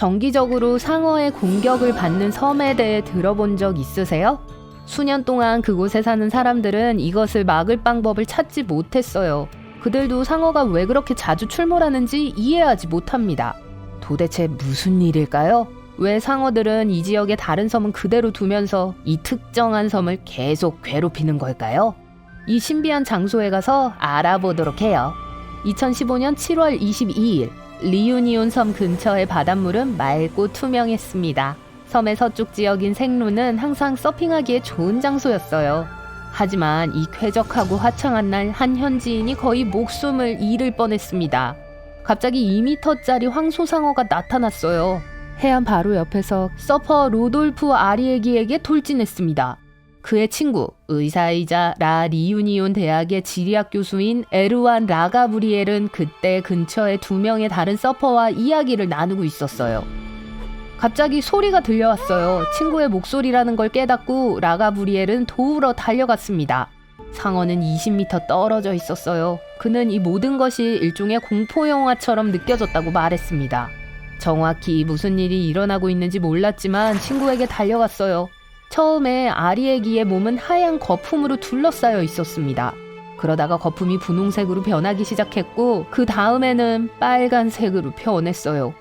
정기적으로 상어의 공격을 받는 섬에 대해 들어본 적 있으세요? 수년 동안 그곳에 사는 사람들은 이것을 막을 방법을 찾지 못했어요. 그들도 상어가 왜 그렇게 자주 출몰하는지 이해하지 못합니다. 도대체 무슨 일일까요? 왜 상어들은 이 지역의 다른 섬은 그대로 두면서 이 특정한 섬을 계속 괴롭히는 걸까요? 이 신비한 장소에 가서 알아보도록 해요. 2015년 7월 22일 리유니온 섬 근처의 바닷물은 맑고 투명했습니다. 섬의 서쪽 지역인 생루는 항상 서핑하기에 좋은 장소였어요. 하지만 이 쾌적하고 화창한 날 한 현지인이 거의 목숨을 잃을 뻔했습니다. 갑자기 2m짜리 황소상어가 나타났어요. 해안 바로 옆에서 서퍼 로돌프 아리에기에게 돌진했습니다. 그의 친구, 의사이자 라 리유니온 대학의 지리학 교수인 에르완 라가브리엘은 그때 근처에 2명의 다른 서퍼와 이야기를 나누고 있었어요. 갑자기 소리가 들려왔어요. 친구의 목소리라는 걸 깨닫고 라가브리엘은 도우러 달려갔습니다. 상어는 20m 떨어져 있었어요. 그는 이 모든 것이 일종의 공포영화처럼 느껴졌다고 말했습니다. 정확히 무슨 일이 일어나고 있는지 몰랐지만 친구에게 달려갔어요. 처음에 아리에기의 몸은 하얀 거품으로 둘러싸여 있었습니다. 그러다가 거품이 분홍색으로 변하기 시작했고 그 다음에는 빨간색으로 변했어요.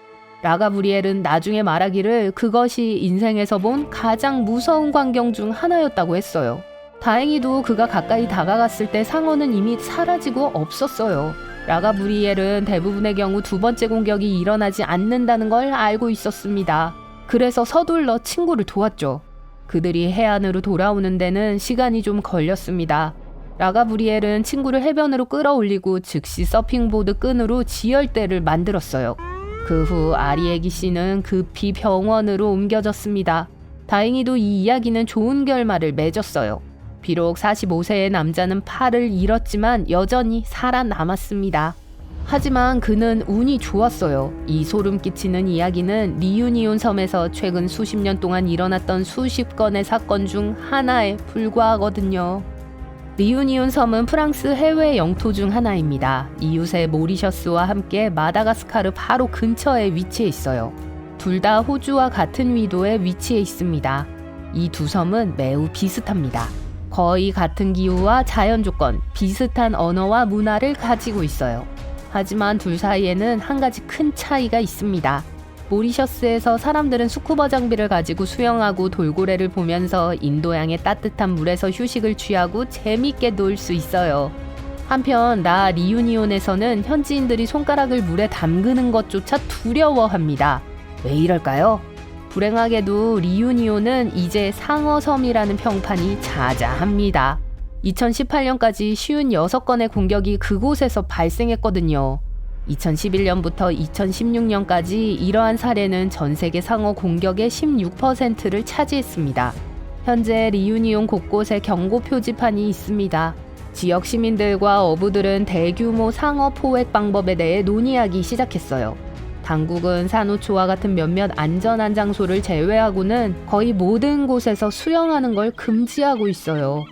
라가브리엘은 나중에 말하기를 그것이 인생에서 본 가장 무서운 광경 중 하나였다고 했어요. 다행히도 그가 가까이 다가갔을 때 상어는 이미 사라지고 없었어요. 라가브리엘은 대부분의 경우 2번째 공격이 일어나지 않는다는 걸 알고 있었습니다. 그래서 서둘러 친구를 도왔죠. 그들이 해안으로 돌아오는 데는 시간이 좀 걸렸습니다. 라가브리엘은 친구를 해변으로 끌어올리고 즉시 서핑보드 끈으로 지혈대를 만들었어요. 그 후 아리에기 씨는 급히 병원으로 옮겨졌습니다. 다행히도 이 이야기는 좋은 결말을 맺었어요. 비록 45세의 남자는 팔을 잃었지만 여전히 살아남았습니다. 하지만 그는 운이 좋았어요. 이 소름 끼치는 이야기는 리유니온 섬에서 최근 수십 년 동안 일어났던 수십 건의 사건 중 하나에 불과하거든요. 리유니온 섬은 프랑스 해외 영토 중 하나입니다. 이웃의 모리셔스와 함께 마다가스카르 바로 근처에 위치해 있어요. 둘 다 호주와 같은 위도에 위치해 있습니다. 이 두 섬은 매우 비슷합니다. 거의 같은 기후와 자연 조건, 비슷한 언어와 문화를 가지고 있어요. 하지만 둘 사이에는 한 가지 큰 차이가 있습니다. 모리셔스에서 사람들은 스쿠버 장비를 가지고 수영하고 돌고래를 보면서 인도양의 따뜻한 물에서 휴식을 취하고 재밌게 놀 수 있어요. 한편 라 리유니온에서는 현지인들이 손가락을 물에 담그는 것조차 두려워합니다. 왜 이럴까요? 불행하게도 리유니온은 이제 상어섬이라는 평판이 자자합니다. 2018년까지 56건의 공격이 그곳에서 발생했거든요. 2011년부터 2016년까지 이러한 사례는 전 세계 상어 공격의 16%를 차지했습니다. 현재 리유니온 곳곳에 경고 표지판이 있습니다. 지역 시민들과 어부들은 대규모 상어 포획 방법에 대해 논의하기 시작했어요. 당국은 산호초와 같은 몇몇 안전한 장소를 제외하고는 거의 모든 곳에서 수영하는 걸 금지하고 있어요.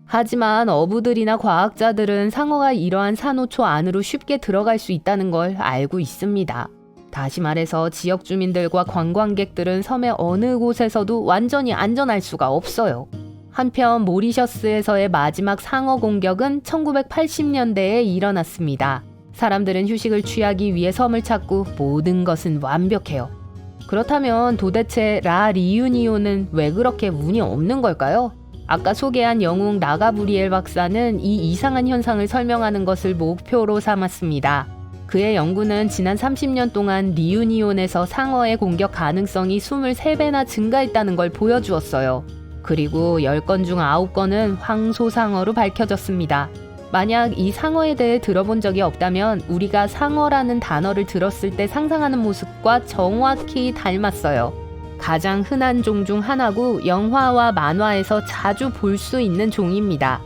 하지만 어부들이나 과학자들은 상어가 이러한 산호초 안으로 쉽게 들어갈 수 있다는 걸 알고 있습니다. 다시 말해서 지역 주민들과 관광객들은 섬의 어느 곳에서도 완전히 안전할 수가 없어요. 한편 모리셔스에서의 마지막 상어 공격은 1980년대에 일어났습니다. 사람들은 휴식을 취하기 위해 섬을 찾고 모든 것은 완벽해요. 그렇다면 도대체 라 리유니온은 왜 그렇게 운이 없는 걸까요? 아까 소개한 영웅 라가브리엘 박사는 이 이상한 현상을 설명하는 것을 목표로 삼았습니다. 그의 연구는 지난 30년 동안 리유니온에서 상어의 공격 가능성이 23배나 증가했다는 걸 보여주었어요. 그리고 10건 중 9건은 황소상어로 밝혀졌습니다. 만약 이 상어에 대해 들어본 적이 없다면 우리가 상어라는 단어를 들었을 때 상상하는 모습과 정확히 닮았어요. 가장 흔한 종 중 하나고 영화와 만화에서 자주 볼 수 있는 종입니다.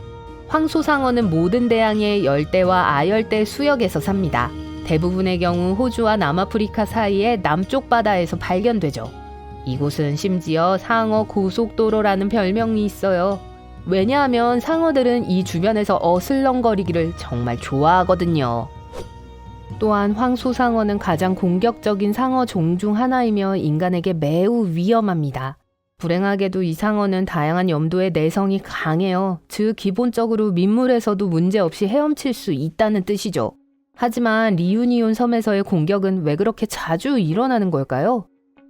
황소상어는 모든 대양의 열대와 아열대 수역에서 삽니다. 대부분의 경우 호주와 남아프리카 사이의 남쪽 바다에서 발견되죠. 이곳은 심지어 상어 고속도로라는 별명이 있어요. 왜냐하면 상어들은 이 주변에서 어슬렁거리기를 정말 좋아하거든요. 또한 황소상어는 가장 공격적인 상어 종 중 하나이며 인간에게 매우 위험합니다. 불행하게도 이 상어는 다양한 염도의 내성이 강해요. 즉 기본적으로 민물에서도 문제없이 헤엄칠 수 있다는 뜻이죠. 하지만 리유니온 섬에서의 공격은 왜 그렇게 자주 일어나는 걸까요?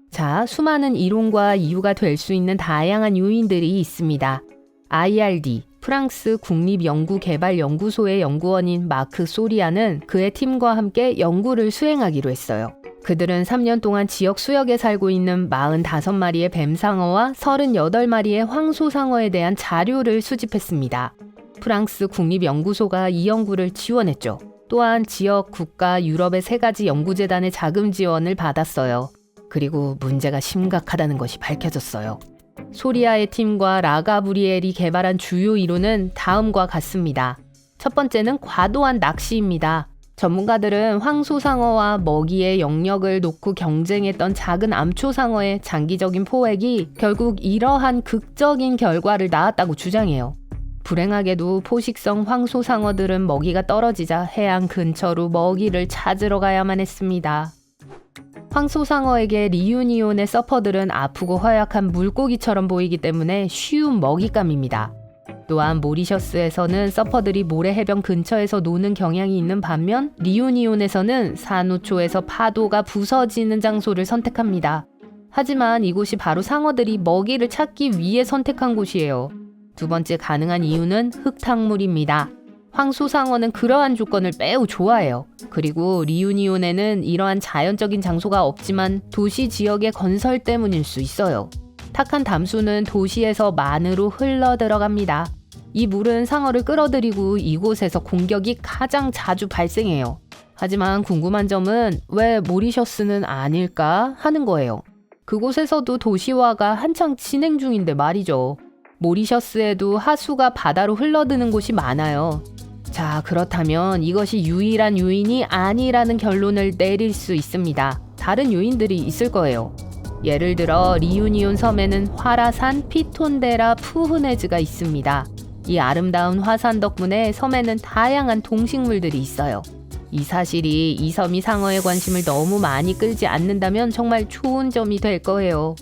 자, 수많은 이론과 이유가 될 수 있는 다양한 요인들이 있습니다. IRD, 프랑스 국립연구개발연구소의 연구원인 마크 소리아는 그의 팀과 함께 연구를 수행하기로 했어요. 그들은 3년 동안 지역 수역에 살고 있는 45마리의 뱀상어와 38마리의 황소상어에 대한 자료를 수집했습니다. 프랑스 국립연구소가 이 연구를 지원했죠. 또한 지역, 국가, 유럽의 3가지 연구재단의 자금 지원을 받았어요. 그리고 문제가 심각하다는 것이 밝혀졌어요. 소리아의 팀과 라가브리엘이 개발한 주요 이론은 다음과 같습니다. 첫 번째는 과도한 낚시입니다. 전문가들은 황소상어와 먹이의 영역을 놓고 경쟁했던 작은 암초상어의 장기적인 포획이 결국 이러한 극적인 결과를 낳았다고 주장해요. 불행하게도 포식성 황소상어들은 먹이가 떨어지자 해안 근처로 먹이를 찾으러 가야만 했습니다. 황소상어에게 리유니온의 서퍼들은 아프고 허약한 물고기처럼 보이기 때문에 쉬운 먹잇감입니다. 또한 모리셔스에서는 서퍼들이 모래 해변 근처에서 노는 경향이 있는 반면 리유니온에서는 산호초에서 파도가 부서지는 장소를 선택합니다. 하지만 이곳이 바로 상어들이 먹이를 찾기 위해 선택한 곳이에요. 두 번째 가능한 이유는 흙탕물입니다. 황소상어는 그러한 조건을 매우 좋아해요. 그리고 리유니온에는 이러한 자연적인 장소가 없지만 도시 지역의 건설 때문일 수 있어요. 탁한 담수는 도시에서 만으로 흘러 들어갑니다. 이 물은 상어를 끌어들이고 이곳에서 공격이 가장 자주 발생해요. 하지만 궁금한 점은 왜 모리셔스는 아닐까 하는 거예요. 그곳에서도 도시화가 한창 진행 중인데 말이죠. 모리셔스에도 하수가 바다로 흘러드는 곳이 많아요. 자, 그렇다면 이것이 유일한 요인이 아니라는 결론을 내릴 수 있습니다. 다른 요인들이 있을 거예요. 예를 들어 리유니온 섬에는 화라산 피톤데라 푸흐네즈가 있습니다. 이 아름다운 화산 덕분에 섬에는 다양한 동식물들이 있어요. 이 사실이 이 섬이 상어의 관심을 너무 많이 끌지 않는다면 정말 좋은 점이 될 거예요.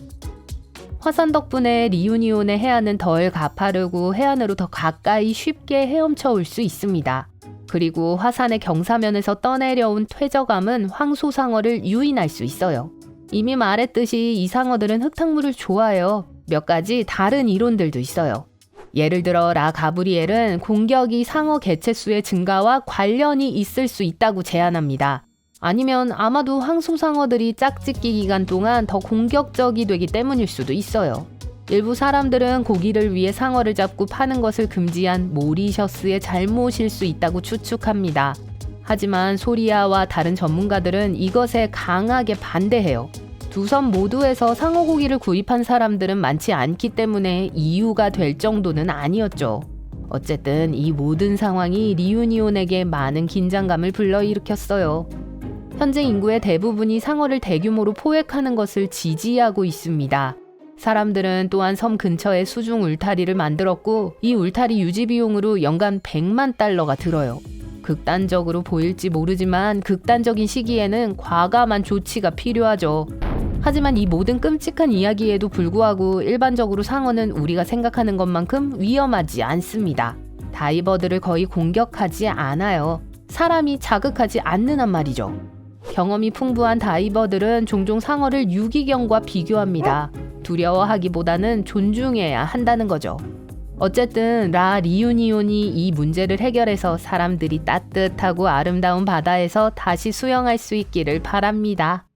화산 덕분에 리유니온의 해안은 덜 가파르고 해안으로 더 가까이 쉽게 헤엄쳐 올 수 있습니다. 그리고 화산의 경사면에서 떠내려온 퇴적암은 황소상어를 유인할 수 있어요. 이미 말했듯이 이 상어들은 흙탕물을 좋아해요. 몇 가지 다른 이론들도 있어요. 예를 들어 라가브리엘은 공격이 상어 개체수의 증가와 관련이 있을 수 있다고 제안합니다. 아니면 아마도 황소상어들이 짝짓기 기간 동안 더 공격적이 되기 때문일 수도 있어요. 일부 사람들은 고기를 위해 상어를 잡고 파는 것을 금지한 모리셔스의 잘못일 수 있다고 추측합니다. 하지만 소리아와 다른 전문가들은 이것에 강하게 반대해요. 두 섬 모두에서 상어 고기를 구입한 사람들은 많지 않기 때문에 이유가 될 정도는 아니었죠. 어쨌든 이 모든 상황이 리유니온에게 많은 긴장감을 불러일으켰어요. 현재 인구의 대부분이 상어를 대규모로 포획하는 것을 지지하고 있습니다. 사람들은 또한 섬 근처에 수중 울타리를 만들었고 이 울타리 유지 비용으로 연간 100만 달러가 들어요. 극단적으로 보일지 모르지만 극단적인 시기에는 과감한 조치가 필요하죠. 하지만 이 모든 끔찍한 이야기에도 불구하고 일반적으로 상어는 우리가 생각하는 것만큼 위험하지 않습니다. 다이버들을 거의 공격하지 않아요. 사람이 자극하지 않는 한 말이죠. 경험이 풍부한 다이버들은 종종 상어를 유기견과 비교합니다. 두려워하기보다는 존중해야 한다는 거죠. 어쨌든 라 리유니온이 이 문제를 해결해서 사람들이 따뜻하고 아름다운 바다에서 다시 수영할 수 있기를 바랍니다.